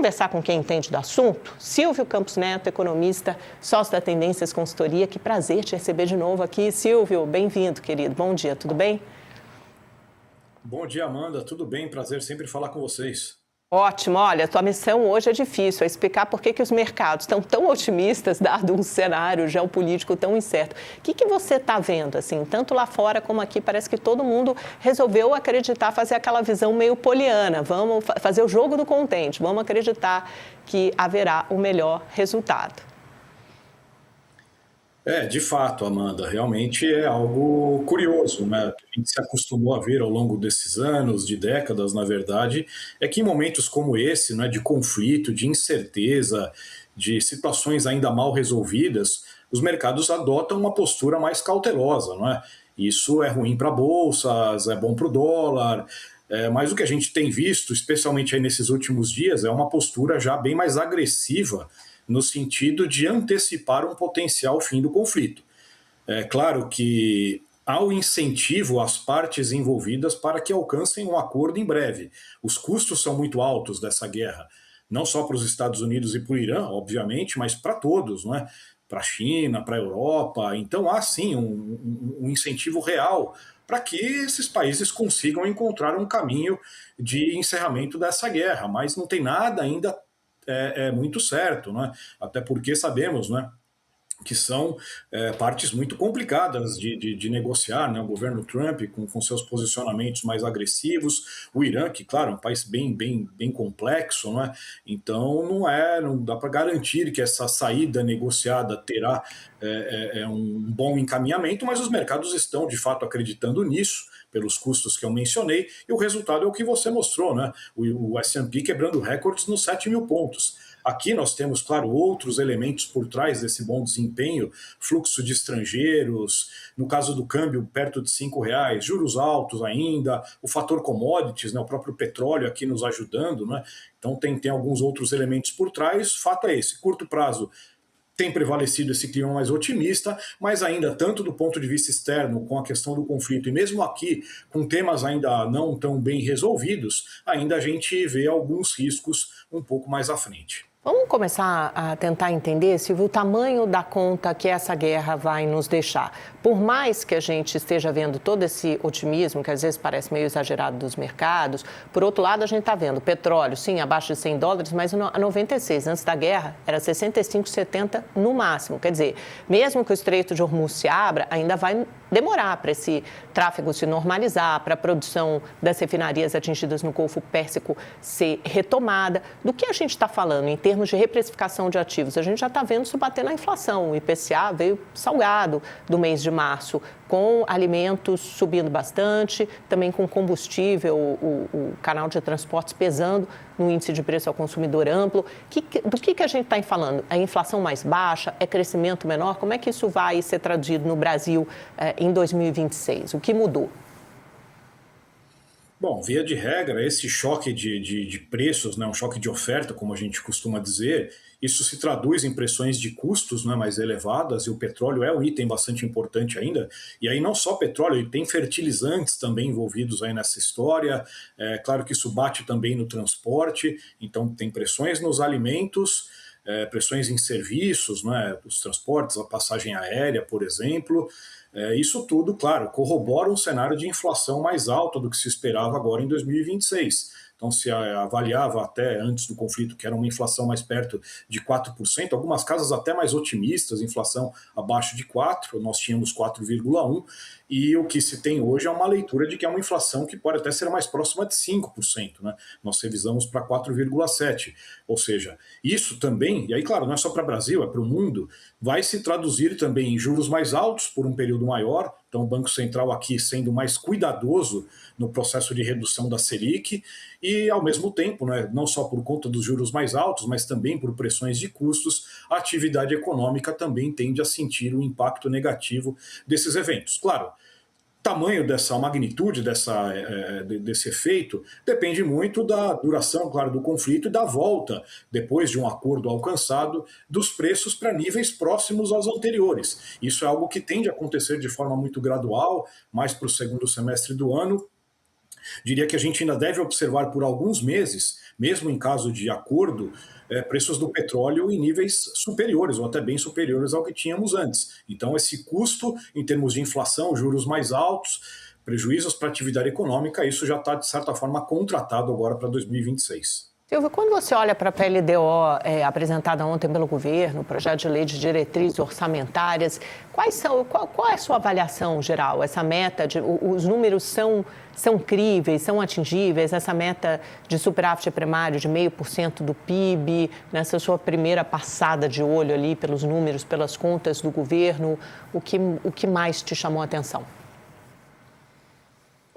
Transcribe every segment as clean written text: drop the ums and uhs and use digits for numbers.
conversar com quem entende do assunto? Silvio Campos Neto, economista, sócio da Tendências Consultoria. Que prazer te receber de novo aqui. Silvio, bem-vindo, querido. Bom dia, tudo bem? Bom dia, Amanda. Tudo bem? Prazer sempre falar com vocês. Ótimo. Olha, a tua missão hoje é difícil, é explicar por que os mercados estão tão otimistas, dado um cenário geopolítico tão incerto. O que você está vendo, assim, tanto lá fora como aqui? Parece que todo mundo resolveu acreditar, fazer aquela visão meio poliana. Vamos fazer o jogo do contente, vamos acreditar que haverá o melhor resultado. De fato, Amanda, realmente é algo curioso, né? A gente se acostumou a ver ao longo desses anos, de décadas, na verdade, é que em momentos como esse, né, de conflito, de incerteza, de situações ainda mal resolvidas, os mercados adotam uma postura mais cautelosa, não é? Isso é ruim para bolsas, é bom para o dólar, mas o que a gente tem visto, especialmente aí nesses últimos dias, é uma postura já bem mais agressiva no sentido de antecipar um potencial fim do conflito. É claro que há o incentivo às partes envolvidas para que alcancem um acordo em breve. Os custos são muito altos dessa guerra, não só para os Estados Unidos e para o Irã, obviamente, mas para todos, não é? Para a China, para a Europa. Então há sim um incentivo real para que esses países consigam encontrar um caminho de encerramento dessa guerra, mas não tem nada ainda muito certo, né? Até porque sabemos, né, que são partes muito complicadas de negociar, né? O governo Trump com seus posicionamentos mais agressivos, o Irã, que, claro, é um país bem complexo, né? Então não dá para garantir que essa saída negociada terá um bom encaminhamento, mas os mercados estão, de fato, acreditando nisso, pelos custos que eu mencionei, e o resultado é o que você mostrou, né? O S&P quebrando recordes nos 7.000 pontos. Aqui nós temos, claro, outros elementos por trás desse bom desempenho, fluxo de estrangeiros, no caso do câmbio perto de R$ 5, juros altos ainda, o fator commodities, né, o próprio petróleo aqui nos ajudando, né? Então tem alguns outros elementos por trás. Fato é esse, curto prazo tem prevalecido esse clima mais otimista, mas ainda, tanto do ponto de vista externo, com a questão do conflito, e mesmo aqui, com temas ainda não tão bem resolvidos, ainda a gente vê alguns riscos um pouco mais à frente. Vamos começar a tentar entender, Silvio, o tamanho da conta que essa guerra vai nos deixar. Por mais que a gente esteja vendo todo esse otimismo, que às vezes parece meio exagerado dos mercados, por outro lado, a gente está vendo petróleo, sim, abaixo de $100, mas a 96, antes da guerra, era 65, 70 no máximo. Quer dizer, mesmo que o Estreito de Hormuz se abra, ainda vai demorar para esse tráfego se normalizar, para a produção das refinarias atingidas no Golfo Pérsico ser retomada. Do que a gente está falando em termos de reprecificação de ativos? A gente já está vendo isso bater na inflação. O IPCA veio salgado do mês de março, com alimentos subindo bastante, também com combustível, o canal de transportes pesando no índice de preço ao consumidor amplo. Do que a gente está falando? É inflação mais baixa? É crescimento menor? Como é que isso vai ser traduzido no Brasil em 2026? O que mudou? Bom, via de regra, esse choque de preços, né, um choque de oferta, como a gente costuma dizer, isso se traduz em pressões de custos, né, mais elevadas, e o petróleo é um item bastante importante ainda. E aí não só petróleo, tem fertilizantes também envolvidos aí nessa história. É claro que isso bate também no transporte, então tem pressões nos alimentos, pressões em serviços, né, os transportes, a passagem aérea, por exemplo. Isso tudo, claro, corrobora um cenário de inflação mais alto do que se esperava agora em 2026. Então, se avaliava até antes do conflito que era uma inflação mais perto de 4%, algumas casas até mais otimistas, inflação abaixo de 4%, nós tínhamos 4,1%, e o que se tem hoje é uma leitura de que é uma inflação que pode até ser mais próxima de 5%, né? Nós revisamos para 4,7%, ou seja, isso também, e aí claro, não é só para o Brasil, é para o mundo, vai se traduzir também em juros mais altos por um período maior. Então, o Banco Central aqui sendo mais cuidadoso no processo de redução da Selic e, ao mesmo tempo, né, não só por conta dos juros mais altos, mas também por pressões de custos, a atividade econômica também tende a sentir o impacto negativo desses eventos. Claro, tamanho dessa magnitude desse efeito depende muito da duração, claro, do conflito e da volta, depois de um acordo alcançado, dos preços para níveis próximos aos anteriores. Isso é algo que tende a acontecer de forma muito gradual, mais para o segundo semestre do ano. Diria que a gente ainda deve observar por alguns meses, mesmo em caso de acordo, preços do petróleo em níveis superiores ou até bem superiores ao que tínhamos antes. Então, esse custo em termos de inflação, juros mais altos, prejuízos para a atividade econômica, isso já está, de certa forma, contratado agora para 2026. Silvio, quando você olha para a PLDO apresentada ontem pelo governo, o projeto de lei de diretrizes orçamentárias, qual é a sua avaliação geral? Essa meta, os números são críveis, são atingíveis? Essa meta de superávit primário de 0,5% do PIB, nessa sua primeira passada de olho ali pelos números, pelas contas do governo, o que mais te chamou a atenção?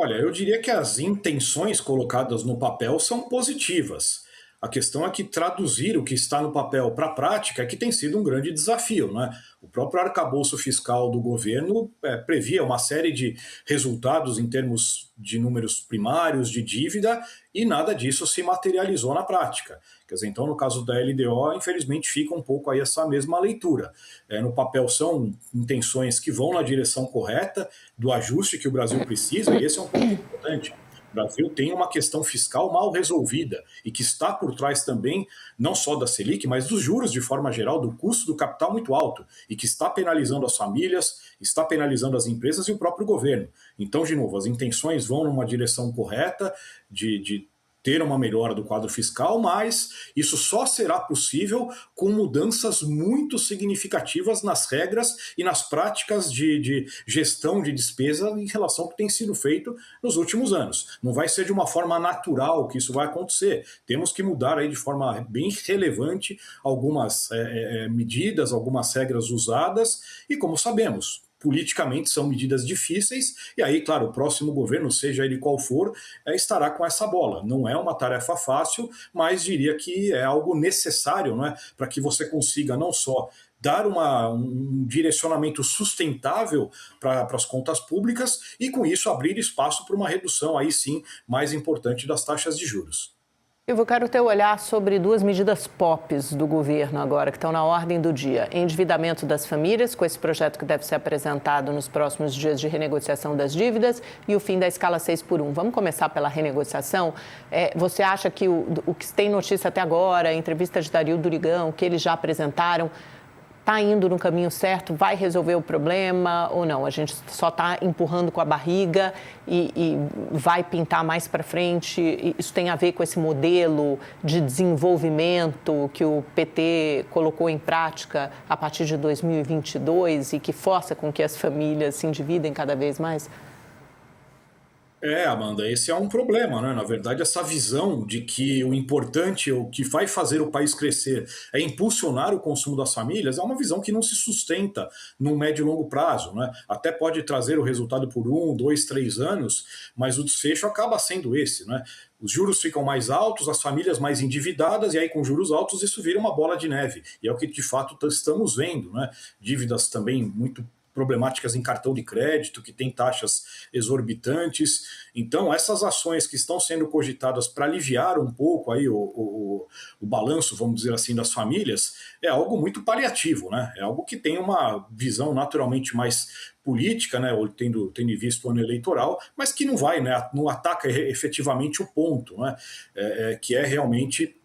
Olha, eu diria que as intenções colocadas no papel são positivas. A questão é que traduzir o que está no papel para a prática é que tem sido um grande desafio, né? O próprio arcabouço fiscal do governo previa uma série de resultados em termos de números primários, de dívida, e nada disso se materializou na prática. Quer dizer, então, no caso da LDO, infelizmente fica um pouco aí essa mesma leitura. No papel são intenções que vão na direção correta do ajuste que o Brasil precisa, e esse é um ponto importante. O Brasil tem uma questão fiscal mal resolvida e que está por trás também, não só da Selic, mas dos juros de forma geral, do custo do capital muito alto e que está penalizando as famílias, está penalizando as empresas e o próprio governo. Então, de novo, as intenções vão numa direção correta de ter uma melhora do quadro fiscal, mas isso só será possível com mudanças muito significativas nas regras e nas práticas de gestão de despesa em relação ao que tem sido feito nos últimos anos. Não vai ser de uma forma natural que isso vai acontecer. Temos que mudar aí de forma bem relevante algumas medidas, algumas regras usadas e, como sabemos, politicamente são medidas difíceis, e aí, claro, o próximo governo, seja ele qual for, estará com essa bola. Não é uma tarefa fácil, mas diria que é algo necessário, não é? Para que você consiga não só dar um direcionamento sustentável para as contas públicas e, com isso, abrir espaço para uma redução, aí sim, mais importante das taxas de juros. Eu quero ter um olhar sobre duas medidas POPs do governo agora, que estão na ordem do dia. Endividamento das famílias, com esse projeto que deve ser apresentado nos próximos dias de renegociação das dívidas, e o fim da escala 6x1. Vamos começar pela renegociação. Você acha que o que tem notícia até agora, a entrevista de Dario Durigão, que eles já apresentaram, está indo no caminho certo, vai resolver o problema ou não? A gente só está empurrando com a barriga e vai pintar mais para frente. Isso tem a ver com esse modelo de desenvolvimento que o PT colocou em prática a partir de 2022 e que força com que as famílias se endividem cada vez mais? Amanda, esse é um problema, né? Na verdade, essa visão de que o importante, o que vai fazer o país crescer é impulsionar o consumo das famílias, é uma visão que não se sustenta no médio e longo prazo, né? Até pode trazer o resultado por 1, 2, 3 anos, mas o desfecho acaba sendo esse, né? Os juros ficam mais altos, as famílias mais endividadas, e aí com juros altos isso vira uma bola de neve. E é o que de fato estamos vendo, né? Dívidas também muito problemáticas em cartão de crédito, que tem taxas exorbitantes. Então, essas ações que estão sendo cogitadas para aliviar um pouco aí o balanço, vamos dizer assim, das famílias, é algo muito paliativo, né? É algo que tem uma visão naturalmente mais política, né, tendo visto o ano eleitoral, mas que não vai, né, não ataca efetivamente o ponto, né, que é realmente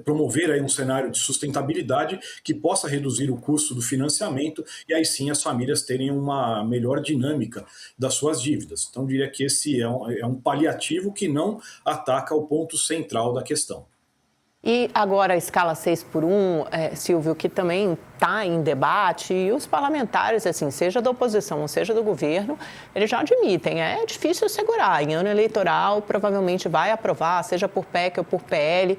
promover aí um cenário de sustentabilidade que possa reduzir o custo do financiamento e aí sim as famílias terem uma melhor dinâmica das suas dívidas. Então, eu diria que esse é um paliativo que não ataca o ponto central da questão. E agora a escala 6x1, Silvio, que também está em debate, e os parlamentares, assim, seja da oposição, seja do governo, eles já admitem, é difícil segurar. Em ano eleitoral, provavelmente vai aprovar, seja por PEC ou por PL.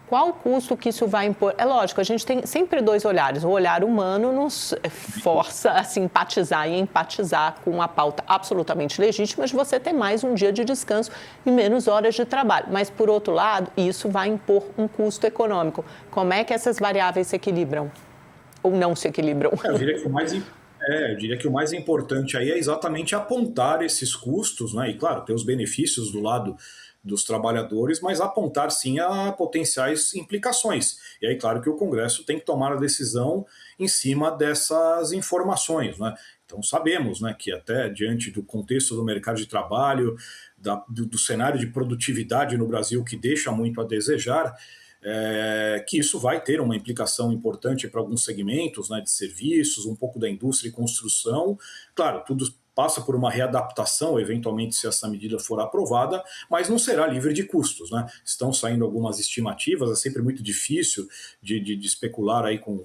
Qual o custo que isso vai impor? É lógico, a gente tem sempre dois olhares. O olhar humano nos força a simpatizar e empatizar com uma pauta absolutamente legítima de você ter mais um dia de descanso e menos horas de trabalho. Mas, por outro lado, isso vai impor um custo econômico. Como é que essas variáveis se equilibram? Ou não se equilibram? Eu diria que o mais importante aí é exatamente apontar esses custos, né? E, claro, ter os benefícios do lado dos trabalhadores, mas apontar sim a potenciais implicações. E aí, claro que o Congresso tem que tomar a decisão em cima dessas informações, né? Então sabemos, né, que até diante do contexto do mercado de trabalho, do cenário de produtividade no Brasil que deixa muito a desejar, que isso vai ter uma implicação importante para alguns segmentos, né, de serviços, um pouco da indústria e construção. Claro, tudo passa por uma readaptação, eventualmente, se essa medida for aprovada, mas não será livre de custos, né? Estão saindo algumas estimativas, é sempre muito difícil de especular aí com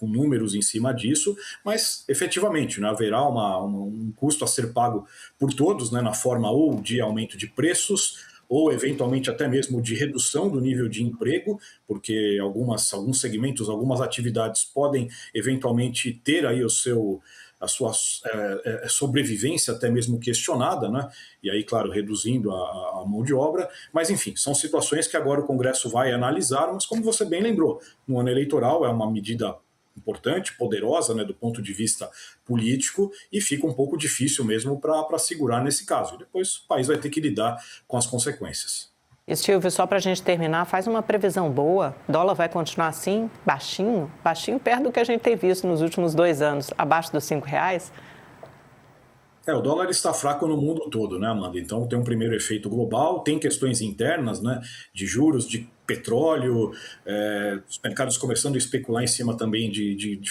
números em cima disso, mas efetivamente, né, haverá um custo a ser pago por todos, né, na forma ou de aumento de preços, ou eventualmente até mesmo de redução do nível de emprego, porque alguns segmentos, algumas atividades podem eventualmente ter aí a sua sobrevivência até mesmo questionada, né? E aí, claro, reduzindo a mão de obra, mas enfim, são situações que agora o Congresso vai analisar, mas como você bem lembrou, no ano eleitoral é uma medida importante, poderosa, né, do ponto de vista político, e fica um pouco difícil mesmo para segurar nesse caso. Depois o país vai ter que lidar com as consequências. E, Silvio, só para a gente terminar, faz uma previsão boa. O dólar vai continuar assim, baixinho? Baixinho perto do que a gente tem visto nos últimos 2 anos, abaixo dos R$ 5? O dólar está fraco no mundo todo, né, Amanda? Então tem um primeiro efeito global, tem questões internas, né, de juros, de petróleo, os mercados começando a especular em cima também de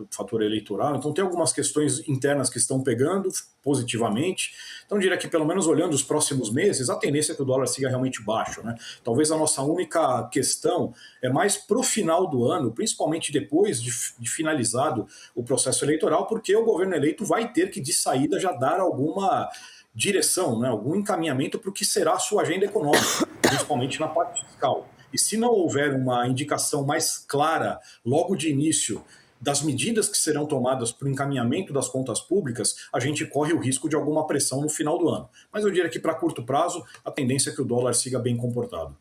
fator eleitoral. Então tem algumas questões internas que estão pegando positivamente. Então diria que pelo menos olhando os próximos meses, a tendência é que o dólar siga realmente baixo, né? Talvez a nossa única questão é mais para o final do ano, principalmente depois de finalizado o processo eleitoral, porque o governo eleito vai ter que de saída já dar alguma direção, né, algum encaminhamento para o que será a sua agenda econômica, principalmente na parte fiscal. E se não houver uma indicação mais clara logo de início das medidas que serão tomadas para o encaminhamento das contas públicas, a gente corre o risco de alguma pressão no final do ano. Mas eu diria que para curto prazo, a tendência é que o dólar siga bem comportado.